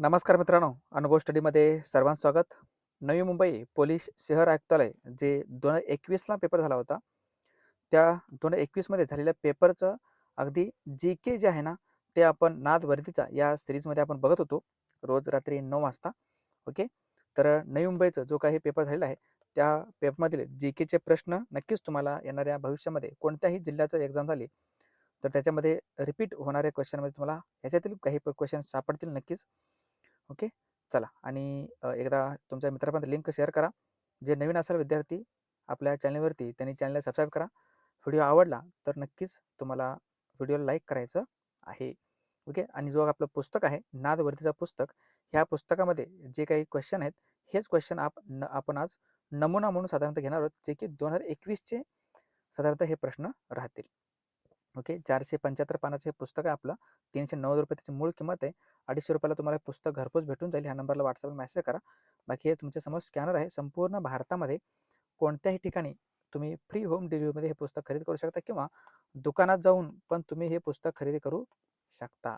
नमस्कार मित्रांनो, अनुभव स्टडीमध्ये सर्वांचं स्वागत. नवी मुंबई पोलीस शहर आयुक्तालय जे 2021ला पेपर झाला होता, त्या 2021 मध्ये झालेल्या पेपरचं अगदी जी-के जे आहे ना, ते आपण नादवरतीचा या सिरीजमध्ये आपण बघत होतो, रोज रात्री 9 वाजता. ओके. तर नवी मुंबईचा जो काही पेपर झालेला आहे, त्या पेपरमधील जी-केचे प्रश्न नक्कीच तुम्हाला येणाऱ्या भविष्यामध्ये कोणत्याही जिल्ह्याचं एक्झाम झाली, तर त्याच्यामध्ये रिपीट होणाऱ्या क्वेश्चनमध्ये तुम्हाला ह्याच्यातील काही क्वेश्चन सापडतील नक्कीच. ओके. चला आणि एकदा तुमच्या मित्रापर्यंत लिंक शेअर करा. जे नवीन असाल विद्यार्थी आपल्या चॅनलवरती त्यांनी चॅनलला सबस्क्राईब करा. व्हिडिओ आवडला तर नक्कीच तुम्हाला व्हिडिओला लाईक करायचं आहे. ओके. आणि जो आपलं पुस्तक आहे नादवरतीचं पुस्तक, ह्या पुस्तकामध्ये जे काही क्वेश्चन आहेत हेच क्वेश्चन आपण आज नमुना म्हणून साधारणतः घेणार आहोत, जे की 2021चे साधारणतः हे प्रश्न राहतील. ओके. 475 पानाचं हे पुस्तक आहे आपलं. 390 रुपये त्याची मूळ किंमत आहे. 250 रुपयाला तुम्हाला हे पुस्तक घरपोच भेटून जाईल. ह्या नंबरला व्हॉट्सअपला मेसेज करा. बाकी हे तुमच्यासमोर स्कॅनर आहे. संपूर्ण भारतामध्ये कोणत्याही ठिकाणी तुम्ही फ्री होम डिलिव्हरीमध्ये हे पुस्तक खरेदी करू शकता किंवा दुकानात जाऊन पण तुम्ही हे पुस्तक खरेदी करू शकता.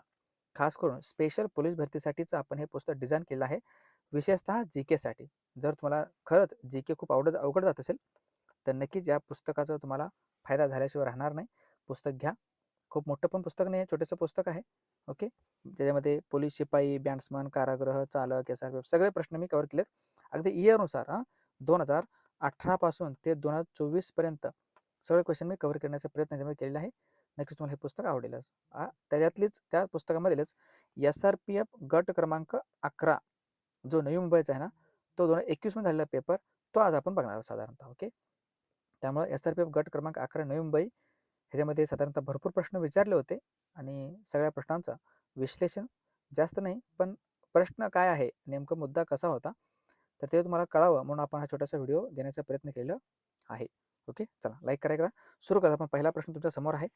खास करून स्पेशल पोलीस भरतीसाठीच आपण हे पुस्तक डिझाईन केलं आहे, विशेषतः जी-केसाठी. जर तुम्हाला खरंच जी-के खूप अवघड जात असेल, तर नक्कीच या पुस्तकाचा तुम्हाला फायदा झाल्याशिवाय राहणार नाही. पुस्तक घ्या. खूप मोठं पण पुस्तक नाही आहे, छोटंसं पुस्तक आहे. ओके. त्याच्यामध्ये पोलीस, शिपाई, बॅट्समन, कारागृह, चालक, एस-आर-पी-एफ सगळे प्रश्न मी कव्हर केलेत. अगदी इयरनुसार 2018 पासून ते 2024 पर्यंत सगळे क्वेश्चन मी कव्हर करण्याचा प्रयत्न याच्यामध्ये केलेला आहे. नक्कीच तुम्हाला हे पुस्तक आवडेलच. त्याच्यातलीच त्या पुस्तकामधीलच एस-आर-पी-एफ गट क्रमांक 11 जो नवी मुंबईचा आहे ना, तो 2021 मध्ये झालेला पेपर, तो आज आपण बघणार आहोत साधारणतः. ओके. त्यामुळे एस-आर-पी-एफ गट क्रमांक 11 नवी मुंबई ह्याच्यामध्ये साधारणतः भरपूर प्रश्न विचारले होते आणि सगळ्या प्रश्नांचं विश्लेषण जास्त नाही, पण प्रश्न काय आहे, नेमका मुद्दा कसा होता, तर ते तुम्हाला कळावं म्हणून आपण हा छोटासा व्हिडिओ देण्याचा प्रयत्न केलेला आहे. ओके. चला लाईक करा. सुरू करा. आपण पहिला प्रश्न तुमच्या समोर आहे.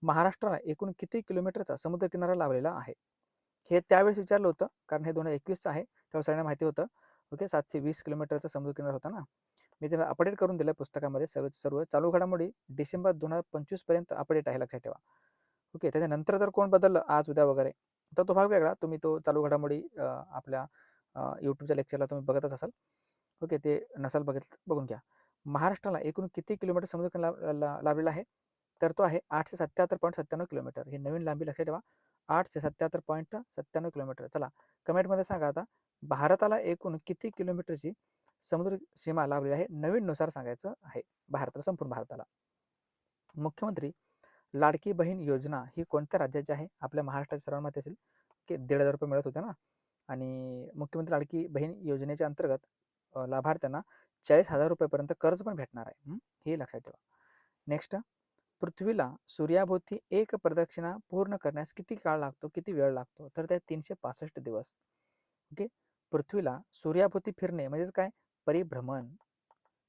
महाराष्ट्राला एकूण किती किलोमीटरचा समुद्रकिनारा लाभलेला आहे? हे त्यावेळेस विचारलं होतं, कारण हे 2021चं आहे. तेव्हा सगळ्यांना माहिती होतं. ओके. 720 किलोमीटरचा समुद्रकिनारा होता ना. मी ते अपडेट करून दिलं पुस्तकामध्ये. सर्व चालू घडामोडी डिसेंबर 2025 पर्यंत अपडेट आहे, लक्षात ठेवा. ओके. त्याच्यानंतर जर कोण बदललं आज उद्या वगैरे, तर तो भाग वेगळा. तुम्ही तो चालू घडामोडी आपल्या यूट्यूबच्या लेक्चरला तुम्ही बघतच असाल. ओके. ते नसाल बघितलं बघून घ्या. महाराष्ट्राला एकूण किती किलोमीटर समुद्रकिनारा लाभलेला आहे? तर तो आहे 877.97 किलोमीटर. ही नवीन लांबी लक्षात ठेवा. 877.97 किलोमीटर. चला कमेंटमध्ये सांगा आता, भारताला एकूण किती किलोमीटरची समुद्र सीमा लाभलेली आहे? नवीन नुसार सांगायचं आहे. भारताला, संपूर्ण भारताला. मुख्यमंत्री लाडकी बहीण योजना ही कोणत्या राज्याची आहे? आपल्या महाराष्ट्राच्या सर्वांना माहिती असेल की 1,500 रुपये मिळत होते ना. आणि मुख्यमंत्री लाडकी बहीण योजनेच्या अंतर्गत लाभार्थ्यांना 40,000 रुपयेपर्यंत कर्ज पण भेटणार आहे. हे लक्षात ठेवा. नेक्स्ट, पृथ्वीला सूर्याभोवती एक प्रदक्षिणा पूर्ण करण्यास किती काळ लागतो, किती वेळ लागतो? तर ते 365 दिवस. ओके. पृथ्वीला सूर्याभोवती फिरणे म्हणजेच काय? परिभ्रमण.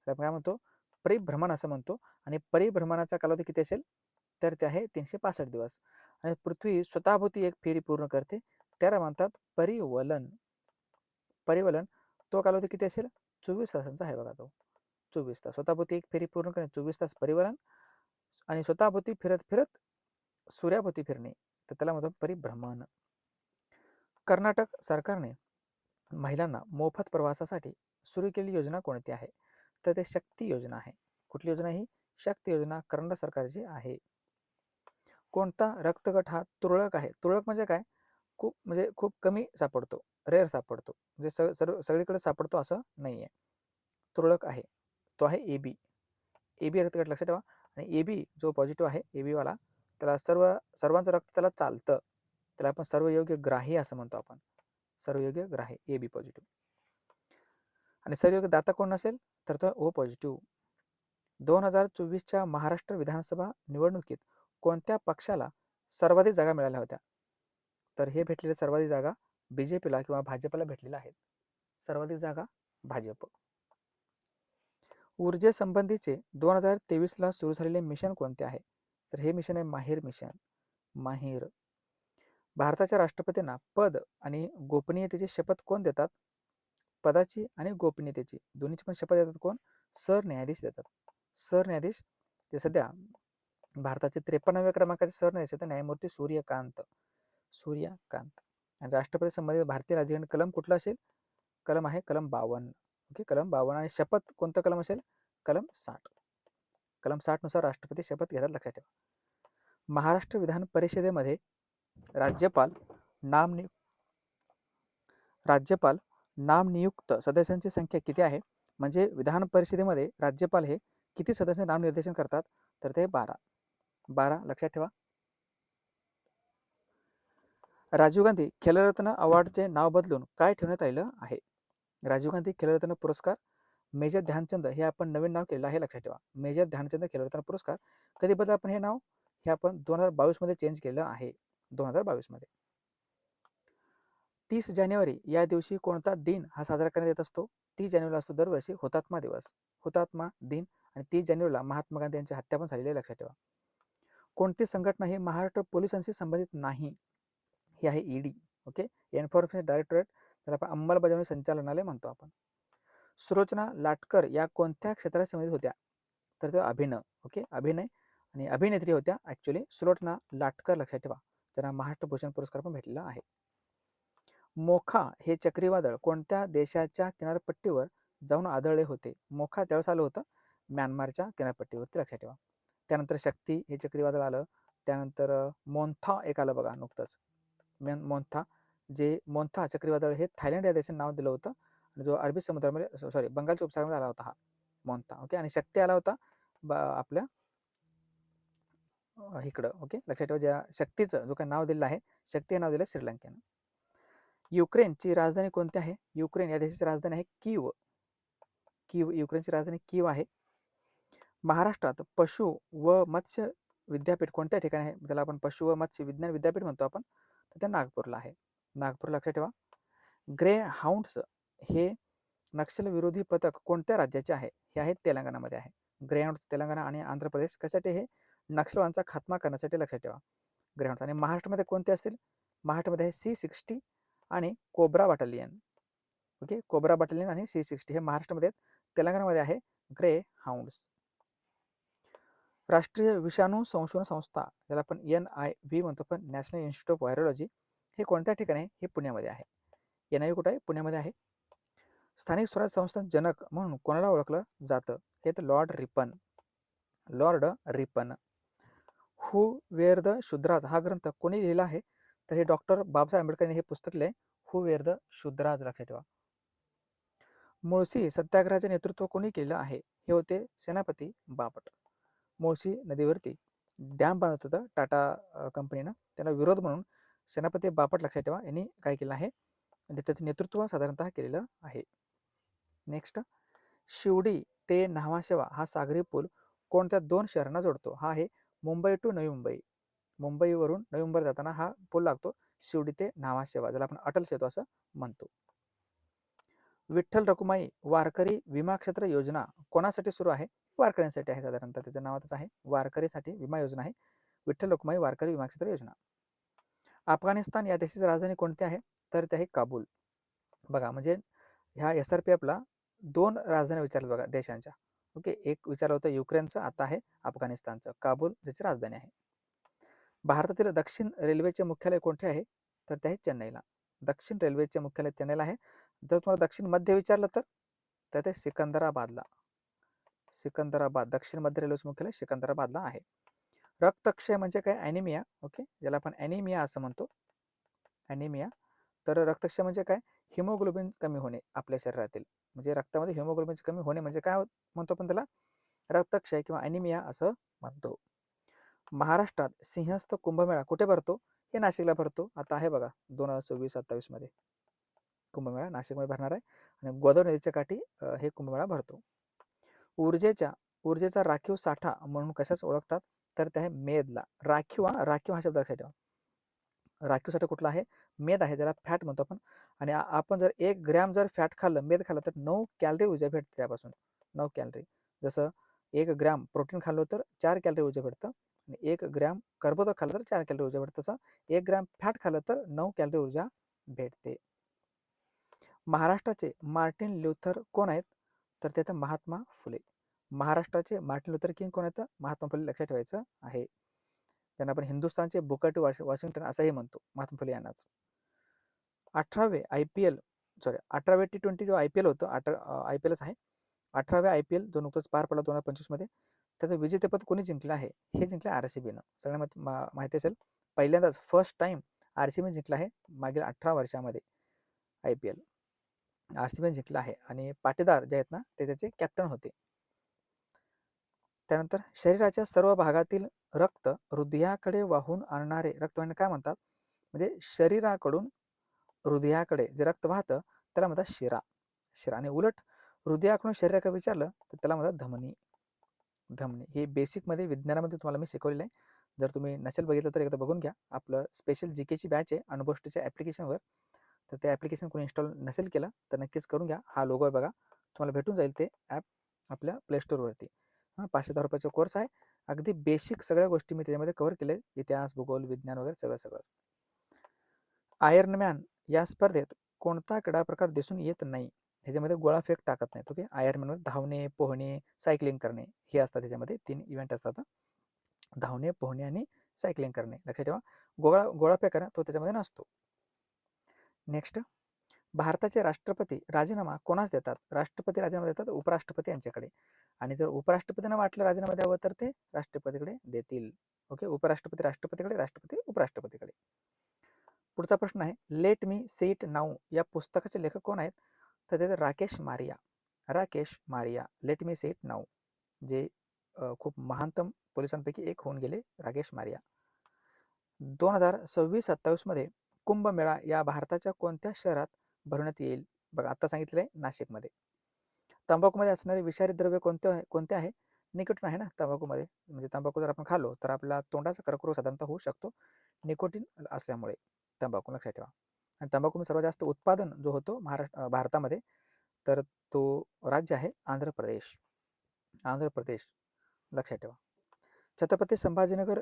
तर काय म्हणतो? परिभ्रमण असं म्हणतो. आणि परिभ्रमणाचा कालावधी किती असेल? तर ते आहे 365 दिवस. आणि पृथ्वी स्वतःभोवती एक फेरी पूर्ण करते, त्याला म्हणतात परिवलन. परिवलन तो कालावधी किती असेल? 24 तासांचा आहे बघा तो. 24 तास. स्वतःभोवती एक फेरी पूर्ण करणे 24 तास परिवलन. आणि स्वतःभोवती फिरत फिरत सूर्याभोवती फिरणे, तर त्याला म्हणतो परिभ्रमण. कर्नाटक सरकारने महिलांना मोफत प्रवासासाठी सुरू केलेली योजना कोणती आहे? तर ते शक्ती योजना आहे. कुठली योजना ही? शक्ती योजना कर्नाटक सरकारची आहे. कोणता रक्तगट हा तुरळक आहे? तुरळक म्हणजे काय? खूप कमी सापडतो, रेअर सापडतो, म्हणजे सगळीकडे सापडतो असं नाहीये. तुरळक आहे, तो आहे AB. AB रक्तगट लक्षात ठेवा. आणि AB जो पॉझिटिव्ह आहे, AB वाला, त्याला सर्वांचं रक्त त्याला चालतं, त्याला आपण सर्वयोग्य ग्राही असं म्हणतो आपण. सर्वयोग्य ग्राही AB पॉझिटिव्ह. आणि सर्वयोग्य दाता कोण नसेल तर तो O पॉझिटिव्ह. 2024च्या महाराष्ट्र विधानसभा निवडणुकीत कोणत्या पक्षाला सर्वाधिक जागा मिळाल्या होत्या? तर हे भेटलेले सर्वाधिक जागा BJPला किंवा भाजपला भेटलेल्या आहेत. सर्वाधिक जागा भाजप. ऊर्जेसंबंधीचे 2023ला सुरू झालेले मिशन कोणते आहे? तर हे मिशन आहे माहीर मिशन. माहीर. भारताच्या राष्ट्रपतींना पद आणि गोपनीयतेची शपथ कोण देतात? पदाची आणि गोपनीयतेची दोन्हीची पण शपथ देतात कोण? सरन्यायाधीश देतात. सरन्यायाधीश ते सध्या भारताचे 53व्या क्रमांकाचे सरन्यायाधीश आहेत न्यायमूर्ती सूर्यकांत. सूर्यकांत. आणि राष्ट्रपती संबंधित भारतीय राज्यघटना कलम कुठला असेल? कलम आहे कलम 52. ओके, कलम 52. आणि शपथ कोणतं कलम असेल? कलम 60. कलम 60 नुसार राष्ट्रपती शपथ घेतात, लक्षात ठेवा. महाराष्ट्र विधान परिषदेमध्ये राज्यपाल नामनियुक्त सदस्यांची संख्या किती आहे? म्हणजे विधान परिषदेमध्ये राज्यपाल हे किती सदस्य नामनिर्देशन करतात? तर ते 12. लक्षात ठेवा. राजीव गांधी खेलरत्न अवॉर्डचे नाव बदलून काय ठेवण्यात आलेलं आहे? राजीव गांधी खेलरत्न पुरस्कार मेजर ध्यानचंद हे आपण नवीन नाव केलेलं आहे, लक्षात ठेवा. मेजर ध्यानचंद खेलरत्न पुरस्कार कधी बदल आपण हे नाव हे आपण 2022 मध्ये चेंज केलेलं आहे. 2022 मध्ये. 30 जानेवारी या दिवशी कोणता दिन हा साजरा करण्यात येत असतो? 30 जानेवारीला असतो दरवर्षी हुतात्मा दिवस, हुतात्मा दिन. आणि 30 जानेवारीला महात्मा गांधी यांची हत्या पण झालेली आहे, लक्षात ठेवा. कोणती संघटना ही महाराष्ट्र पोलिसांशी संबंधित नाही? ही आहे ईडी. ओके, एन्फोर्समेंट डायरेक्टरेट, त्याला आपण अंमलबजावणी संचालनालय म्हणतो आपण. सुलोचना लाटकर या कोणत्या क्षेत्रात संबंधित होत्या? तर ते अभिनय. ओके, अभिनय आणि अभिनेत्री होत्या ऍक्च्युली सुलोचना लाटकर, लक्षात ठेवा. त्यांना महाराष्ट्र भूषण पुरस्कार पण भेटलेला आहे. मोखा हे चक्रीवादळ कोणत्या देशाच्या किनारपट्टीवर जाऊन आदळले होते? मोखा त्यावेळेस आलं होतं म्यानमारच्या किनारपट्टीवरती, लक्षात ठेवा. त्यानंतर शक्ती हे चक्रीवादळ आलं. त्यानंतर मोन्था एक आलं बघा नुकतंच, मोन्था. जे मोन्था चक्रीवादळ हे थायलंड या देशाने नाव दिलं होतं, जो अरबी समुद्रामध्ये सॉरी बंगालच्या उपसागरामध्ये आला होता हा मोन्था. ओके, आणि शक्ती आला होता आपल्या इकडं. ओके, लक्षात ठेवा. ज्या शक्तीचं जो काही नाव दिलेलं आहे, शक्ती हे नाव दिलं श्रीलंकेनं. युक्रेनची राजधानी कोणती आहे? युक्रेन या देशाची राजधानी आहे कीव. युक्रेनची राजधानी कीव आहे. महाराष्ट्रात पशु व मत्स्य विद्यापीठ कोणत्या ठिकाणी आहे? त्याला आपण पशु व मत्स्य विज्ञान विद्यापीठ म्हणतो आपण, तर ते नागपूरला आहे. नागपूर, लक्षात ठेवा. ग्रे हाऊंड्स हे नक्षलविरोधी पथक कोणत्या राज्याचे आहे? हे आहे तेलंगणामध्ये आहे. ग्रे हाऊंड्स तेलंगणा आणि आंध्र प्रदेश. कशासाठी? हे नक्षलवादाचा खात्मा करण्यासाठी, लक्षात ठेवा. ग्रे हाऊंड्स. आणि महाराष्ट्रामध्ये कोणते असतील? महाराष्ट्रामध्ये आहे C60 आणि cobra battalion. Okay, cobra battalion आणि C60 हे महाराष्ट्रामध्ये. तेलंगणामध्ये आहे ग्रे हाऊंड्स. राष्ट्रीय विषाणू संशोधन संस्था, ज्याला आपण NIV म्हणतो, पण नॅशनल इन्स्टिट्यूट ऑफ व्हायरोलॉजी, हे कोणत्या ठिकाणी आहे? हे पुण्यामध्ये आहे. NIV कुठे आहे? पुण्यामध्ये आहे. स्थानिक स्वराज्य संस्था जनक म्हणून कोणाला ओळखलं जातं? हे तर Lord Ripon. Who were the Shudras हा ग्रंथ कोणी लिहिला आहे? तर हे डॉक्टर बाबासाहेब आंबेडकरांनी हे पुस्तक लिहिले, हू वेअर द शूद्राज, लक्षात ठेवा. मुळशी सत्याग्रहाचे नेतृत्व कोणी केलं आहे? हे होते सेनापती बापट. मुळशी नदीवरती डॅम बांधत होतं टाटा कंपनीनं, त्याला विरोध म्हणून सेनापती बापट, लक्षात ठेवा, यांनी काय केलं आहे आणि त्याचं नेतृत्व साधारणतः केलेलं आहे. नेक्स्ट, शिवडी ते न्हावाशेवा हा सागरी पूल कोणत्या 2 शहरांना जोडतो? हा आहे मुंबई टू नवी मुंबई. मुंबईवरून नवी मुंबई जाताना हा पूल लागतो, शिवडी ते न्हावाशेवा, ज्याला आपण अटल सेतू असं म्हणतो. विठ्ठल रखुमाई वारकरी विमा क्षेत्र योजना कोणासाठी सुरू आहे? वारकऱ्यांसाठी आहे, साधारणतः त्याच्या नावातच आहे, वारकरीसाठी विमा योजना आहे विठ्ठल रखुमाई वारकरी विमा क्षेत्र योजना. अफगाणिस्तान या देशाची राजधानी कोणती आहे? तर ते आहे काबूल. बघा, म्हणजे ह्या SRPFला 2 राजधानी विचारल्या बघा देशांच्या. ओके, एक विचारलं होतं युक्रेनचं, आता आहे अफगाणिस्तानचं. काबूल ज्याची राजधानी आहे. भारतातील दक्षिण रेल्वेचे मुख्यालय कोणते आहे? तर ते आहे चेन्नईला. दक्षिण रेल्वेचे मुख्यालय चेन्नईला आहे. जर तुम्हाला दक्षिण मध्य विचारलं तर ते सिकंदराबादला. दक्षिण मध्य रेल्वेचे मुख्यालय सिकंदराबादला आहे. रक्तक्षय म्हणजे काय? ॲनिमिया. ओके, ज्याला आपण ॲनिमिया असं म्हणतो, ॲनिमिया. तर रक्तक्षय म्हणजे काय? हिमोग्लोबिन कमी होणे आपल्या शरीरातील, म्हणजे रक्तामध्ये हिमोग्लोबिनची कमी होणे म्हणजे काय म्हणतो आपण त्याला? रक्तक्षय किंवा ॲनिमिया असं म्हणतो. महाराष्ट्रात सिंहस्थ कुंभमेळा कुठे भरतो? हे नाशिकला भरतो. आता आहे बघा 2026-27 मध्ये कुंभमेळा नाशिकमध्ये भरणार आहे आणि गोदावरी नदीच्या काठी हे कुंभमेळा भरतो. ऊर्जेचा राखीव साठा म्हणून कशाच ओळखतात? तर ते आहे मेदला. राखीव हा शब्द लक्षात ठेवा. राखीव साठा कुठला आहे? मेद आहे, ज्याला फॅट म्हणतो आपण. आणि आपण जर 1 ग्रॅम जर फॅट खाल्लं, मेद खाल्लं, तर 9 कॅलरी ऊर्जा भेटते त्यापासून. 9 कॅलरी. जसं 1 ग्रॅम प्रोटीन खाल्लं तर 4 कॅलरी ऊर्जा भेटतं, आणि 1 ग्रॅम कार्बोदक खाल्लं तर 4 कॅलरी ऊर्जा भेटतं. तसं 1 ग्रॅम फॅट खाल्लं तर 9 कॅलरी ऊर्जा भेटते. महाराष्ट्राचे मार्टिन ल्युथर कोण आहेत? तर ते महात्मा फुले. महाराष्ट्राचे मार्टिन ल्युथर किंग कोण आहेत? महात्मा फुले, लक्षात ठेवायचं आहे. त्यांना आपण हिंदुस्थानचे बुकर टी वॉशिंग्टन असंही म्हणतो, महात्मा फुले यांनाच. 18वे IPL, सॉरी 18वे T20 जो IPL होतं, IPLच आहे. 18व्या IPL जो नुकतंच पार पडला 2025 मध्ये, त्याचं विजेतेपद कोणी जिंकलं आहे? हे जिंकलं RCBनं. सगळ्यांना माहिती असेल, पहिल्यांदाच फर्स्ट टाइम RCB जिंकलं आहे मागील 18 वर्षामध्ये IPL. RCB जिंकलं आहे आणि पाटीदार जे आहेत ना ते त्याचे कॅप्टन होते. त्यानंतर शरीराच्या सर्व भागातील रक्त हृदयाकडे वाहून आणणारे रक्त काय म्हणतात? म्हणजे शरीराकडून हृदयाकडे जे रक्त वाहतं त्याला म्हणतात शिरा. शिरा. आणि उलट हृदयाकडून शरीराकडे विचारलं तर त्याला म्हणतात धमनी. धमनी. हे बेसिकमध्ये विज्ञानामध्ये तुम्हाला मी शिकवलेलं आहे. जर तुम्ही नसेल बघितलं तर एकदा बघून घ्या. आपलं स्पेशल जीकेची बॅच आहे अनुभोष्टीच्या ॲप्लिकेशनवर. तर ते ॲप्लिकेशन कोणी इन्स्टॉल नसेल केलं तर नक्कीच करून घ्या. हा लोगो आहे बघा, तुम्हाला भेटून जाईल ते ॲप आपल्या प्ले स्टोअरवरती. 510 रुपयाचा कोर्स आहे. अगदी बेसिक सगळ्या गोष्टी मी त्याच्यामध्ये कव्हर केले, इतिहास, भूगोल, विज्ञान वगैरे सगळं. आयर्नमॅन या स्पर्धेत कोणता क्रीडा प्रकार दिसून येत नाही? ह्याच्यामध्ये गोळा फेक टाकत नाहीत. ओके. आयर्नमॅनमध्ये धावणे, पोहणे, सायकलिंग करणे हे असतात. त्याच्यामध्ये 3 इव्हेंट असतात. धावणे, पोहणे आणि सायकलिंग करणे. लक्षात ठेवा. गोळा फेक आहे ना तो त्याच्यामध्ये नसतो. नेक्स्ट, भारताचे राष्ट्रपती राजीनामा कोणास देतात? राष्ट्रपती राजीनामा देतात उपराष्ट्रपती यांच्याकडे. आणि जर उपराष्ट्रपतींना वाटलं राजीनामा द्यावं तर ते राष्ट्रपतीकडे देतील. ओके. उपराष्ट्रपती राष्ट्रपतीकडे, राष्ट्रपती उपराष्ट्रपतीकडे. पुढचा प्रश्न आहे, let me say it now या पुस्तकाचे लेखक कोण आहेत? तर ते Rakesh Maria. Rakesh Maria, let me say it now, जे खूप महानतम पोलिसांपैकी एक होऊन गेले राकेश मारिया. 2026-27 मध्ये कुंभमेळा या भारताच्या कोणत्या शहरात भरवण्यात येईल? बघा, आता सांगितलंय नाशिकमध्ये. तंबाखूमध्ये असणारे विषारी द्रव्य कोणते आहे? निकोटीन आहे ना तंबाखूमध्ये. म्हणजे तंबाखू जर आपण खाल्लो तर आपला तोंडाचा कर्करोग साधारणतः होऊ शकतो निकोटीन असल्यामुळे. तंबाखू लक्षात ठेवा. आणि तंबाखू सर्वात जास्त उत्पादन जो होतो भारतामध्ये, तर तो राज्य आहे आंध्र प्रदेश. आंध्र प्रदेश लक्षात ठेवा. छत्रपती संभाजीनगर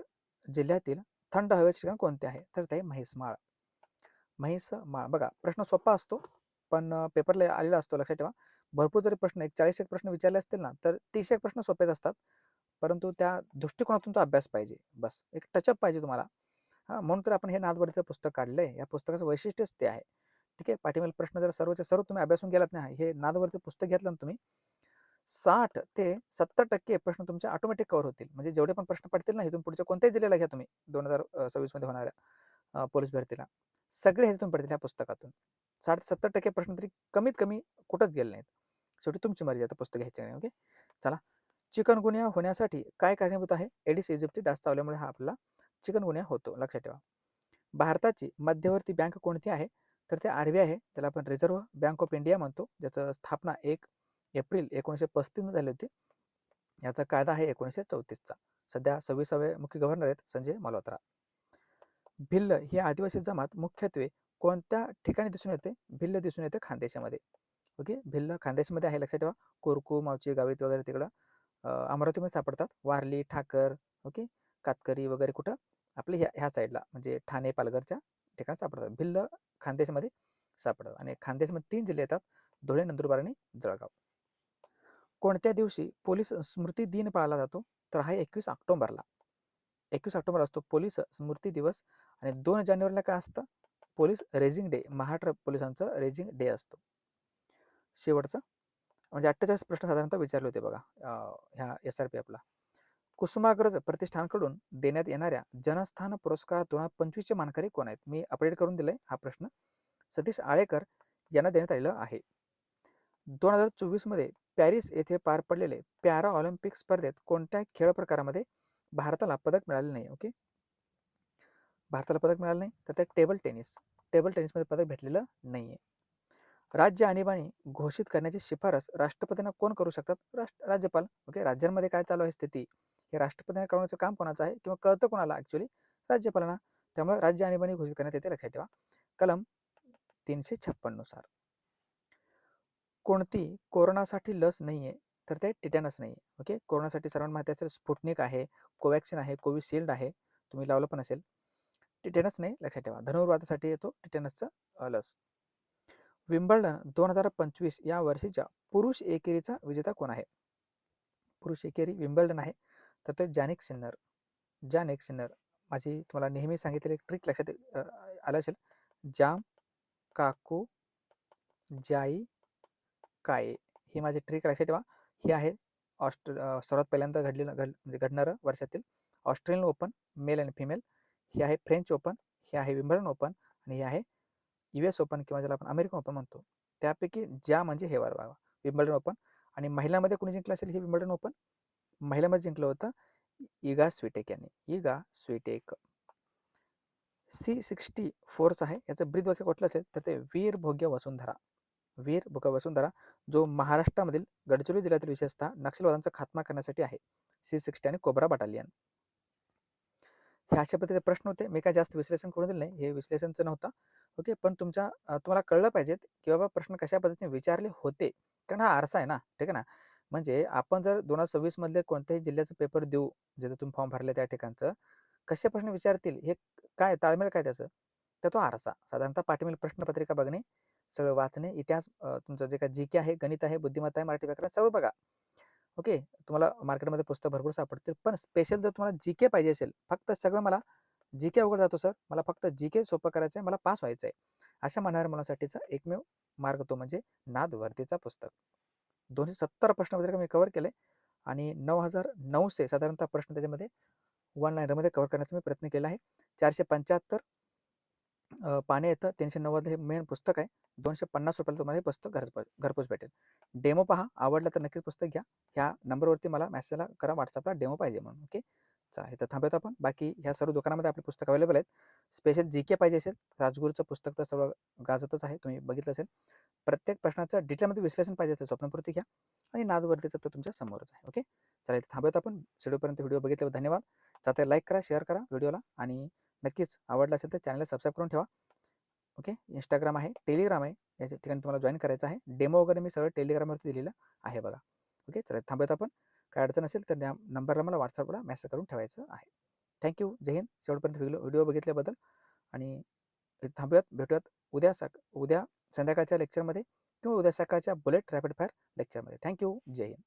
जिल्ह्यातील थंड हवेचे ठिकाण कोणते आहे? तर ते म्हैसमाळ. म्हैसमाळ. बघा, प्रश्न सोपा असतो पण पेपरला आलेला असतो. लक्षात ठेवा. भरपूर जरी प्रश्न 40 एक प्रश्न विचारले असतील ना तर 30 एक प्रश्न सोपेच असतात, परंतु त्या दृष्टिकोनातून तो अभ्यास पाहिजे. बस एक टचअप पाहिजे तुम्हाला. म्हणून तर आपण हे नादवरचं पुस्तक काढलंय. या पुस्तकाचं वैशिष्ट्यच ते आहे. ठीक आहे. पाठीमागील प्रश्न जर सर्वच्या सर्व तुम्ही अभ्यासून गेलात नाही, हे नादवरचं पुस्तक घेतलं ना तुम्ही, 60 ते 70% प्रश्न तुमचे ऑटोमॅटिक कव्हर होतील. म्हणजे जेवढे पण प्रश्न पडतील ना इथून पुढच्या कोणत्याही जिल्ह्याला घ्या तुम्ही 2026 मध्ये होणाऱ्या पोलीस भरतीला, सगळे ह्याच्यातून पडतील ह्या पुस्तकातून. 60 ते 70% प्रश्न तरी कमीत कमी कुठंच गेले नाहीत. शेवटी तुमची मर्जी आता पुस्तक घ्यायची नाही. ओके. चला, चिकनगुनिया होण्यासाठी काय कारणीभूत आहे? एडिस इजिप्ती डास चावल्यामुळे हा आपला चिकनगुनिया होतो. लक्षात ठेवा. भारताची मध्यवर्ती बँक कोणती आहे? तर ते RBI आहे. त्याला आपण रिझर्व्ह बँक ऑफ इंडिया म्हणतो, ज्याचं स्थापना 1 एप्रिल 1935 मध्ये झाली होती. याचा कायदा आहे 1934 चा. सध्या 26वे मुख्य गव्हर्नर आहेत संजय मल्होत्रा. भिल्ल ही आदिवासी जमात मुख्यत्वे कोणत्या ठिकाणी दिसून येते? भिल्ल दिसून येते खानदेशामध्ये. ओके. भिल्ल खानदेशमध्ये आहे. लक्षात ठेवा. कोरकू, मावची, गावित वगैरे तिकडं अमरावतीमध्ये सापडतात. वारली, ठाकर, ओके, कातकरी वगैरे कुठं आपले ह्या साईडला म्हणजे ठाणे, पालघरच्या ठिकाणी सापडतात. भिल्ल खानदेशमध्ये सापडतात. आणि खानदेशमध्ये 3 जिल्हे येतात, धुळे, नंदुरबार आणि जळगाव. कोणत्या दिवशी पोलीस स्मृती दिन पाळला जातो? तर हा 21 ऑक्टोबरला. 21 ऑक्टोबर असतो पोलीस स्मृती दिवस. आणि 2 जानेवारीला काय असतं? Police raising day. महाराष्ट्र पोलिसांचं रेझिंग डे असतो. शेवटचा म्हणजे 48 प्रश्न साधारणतः विचारले होते बघा ह्या SRP आपला. कुसुमाग्रज प्रतिष्ठानकडून देण्यात येणाऱ्या जनस्थान पुरस्कार 2025 चे मानकरी कोण आहेत? मी अपडेट करून दिलंय हा प्रश्न. सतीश आळेकर यांना देण्यात आलेलं आहे. 2024 मध्ये पॅरिस येथे पार पडलेले पॅरा ऑलिम्पिक स्पर्धेत कोणत्या खेळ प्रकारामध्ये भारताला पदक मिळाले नाही? ओके. भारताला पदक मिळालं नाही तर ते टेबल टेनिस. टेबल टेनिसमध्ये पदक भेटलेलं नाहीये. राज्य आणीबाणी घोषित करण्याची शिफारस राष्ट्रपतींना कोण करू शकतात? राज्यपाल. ओके. राज्यांमध्ये काय चालू आहे स्थिती हे राष्ट्रपतींना कळवण्याचं काम कोणाचं आहे किंवा कळतं कोणाला? ऍक्च्युली राज्यपालांना. त्यामुळे राज्य आणीबाणी घोषित करण्यात येते. लक्षात ठेवा. कलम 356 नुसार. कोणती कोरोनासाठी लस नाहीये? तर ते टिटॅनस नाही. ओके. कोरोनासाठी सर्वांना माहिती असेल स्पुटनिक आहे, कोवॅक्सिन आहे, कोविशिल्ड आहे, तुम्ही लावलं पण असेल. टिटॅनस नाही. लक्षात ठेवा. धनुर्वातासाठी येतो टिटॅनसचा लस. विम्बल्डन 2025 या वर्षीच्या पुरुष एकेरीचा विजेता कोण आहे? पुरुष एकेरी विम्बल्डन आहे तर तो जानिक सिन्नर. जानिक सिन्नर. माझी तुम्हाला नेहमी सांगितलेली ट्रिक लक्षात आलं असेल. जाम काकू जाई काय, ही माझी ट्रिक लक्षात ठेवा. ही आहे सर्वात पहिल्यांदा म्हणजे घडणारं वर्षातील ऑस्ट्रेलियन ओपन मेल आणि फिमेल. ही आहे फ्रेंच ओपन, ही आहे विम्बल्डन ओपन आणि ही आहे US ओपन किंवा ज्याला आपण अमेरिकन ओपन म्हणतो. त्यापैकी ज्या म्हणजे हे बघा, विम्बल्डन ओपन. आणि महिलांमध्ये कोणी जिंकलं असेल हे विम्बल्डन ओपन? महिलांमध्ये जिंकलं होतं इगा स्विटेक यांनी. Iga Swiatek. C60 फोर्स आहे, याचं ब्रीद वाक्य कुठलं असेल तर ते वीर भोग्य वसुंधरा. वीर भोग्य वसुंधरा जो महाराष्ट्रामधील गडचिरोली जिल्ह्यातील विशेषतः नक्षलवादांचा खात्मा करण्यासाठी आहे. C60 आणि कोब्रा बटालियन. हे अशा पद्धतीचे प्रश्न होते. मी काय जास्त विश्लेषण करून दिलं नाही, हे विश्लेषणचं नव्हतं. ओके, पण तुम्हाला कळलं पाहिजेत की बाबा प्रश्न कशा पद्धतीने विचारले होते, कारण हा आरसा आहे ना, ठीक आहे ना. म्हणजे आपण जर 2026 मधले कोणत्याही जिल्ह्याचं पेपर देऊ, जिथे तुम्ही फॉर्म भरले त्या ठिकाणचं, कसे प्रश्न विचारतील हे काय ताळमेळ काय त्याचं, तर तो आरसा साधारणतः पाठीमागील प्रश्नपत्रिका बघणे, सगळं वाचणे, इतिहास, तुमचं जे काय GK आहे, गणित आहे, बुद्धिमत्ता आहे, मराठी व्याकरण, सगळं बघा. ओके, तुम्हाला मार्केटमध्ये पुस्तक भरपूर सापडतील, पण स्पेशल जर तुम्हाला GK पाहिजे असेल, फक्त सगळं मला GK अवघड जातो सर, मला फक्त GK सोपं करायचं आहे, मला पास व्हायचं आहे, अशा म्हणणाऱ्या मुलांसाठीचा एकमेव मार्ग तो म्हणजे नादवर्तीचा पुस्तक. 270 प्रश्नपत्रिका मी कव्हर केले आणि 9,900 साधारणतः प्रश्न त्याच्यामध्ये वन लाईनरमध्ये कव्हर करण्याचा मी प्रयत्न केला आहे. 475 पाने येतं. 390 हे मेन पुस्तक आहे. 250 रुपयाला तुम्हाला हे पुस्तक घरपोच भेटेल. डेमो पहा, आवडलं तर नक्कीच पुस्तक घ्या. ह्या नंबरवरती मला मेसेज करा व्हॉट्सअपला, डेमो पाहिजे म्हणून. ओके, चला इथं थांबूयात आपण. बाकी ह्या सर्व दुकानामध्ये आपले पुस्तक अवेलेबल आहेत. स्पेशल GK पाहिजे असेल, राजगुरूचं पुस्तक तर सगळं गाजतच आहे, तुम्ही बघितलं असेल. प्रत्येक प्रश्नाचं डिटेलमध्ये विश्लेषण पाहिजे असेल स्वप्नपूर्ती घ्या, आणि नादवर्तीचं तर तुमच्या समोरच आहे. ओके, चला इथे थांबूयात आपण. शेवटपर्यंत व्हिडिओ बघितल्याबद्दल धन्यवाद. जाते लाईक करा, शेअर करा व्हिडिओला, आणि नक्कीच आवडलं असेल तर चॅनलला सबस्क्राईब करून ठेवा. ओके, इंस्टाग्राम आहे, टेलिग्राम आहे, या ठिकाणी तुम्हाला जॉईन करायचं आहे. डेमो वगैरे मी सगळं टेलिग्रामवरती दिलेलं आहे बघा. ओके, चला थांबूयात आपण. काय अडचण असेल तर त्या नंबरला मला व्हॉट्सअपला मेसेज करून ठेवायचं आहे. थँक्यू, जय हिंद. शेवटपर्यंत व्हिडिओ बघितल्याबद्दल. आणि थांबूयात, भेटूयात उद्या संध्याकाळच्या लेक्चरमध्ये किंवा उद्या सकाळच्या बुलेट रॅपिड फायर लेक्चरमध्ये. थँक्यू, जय हिंद.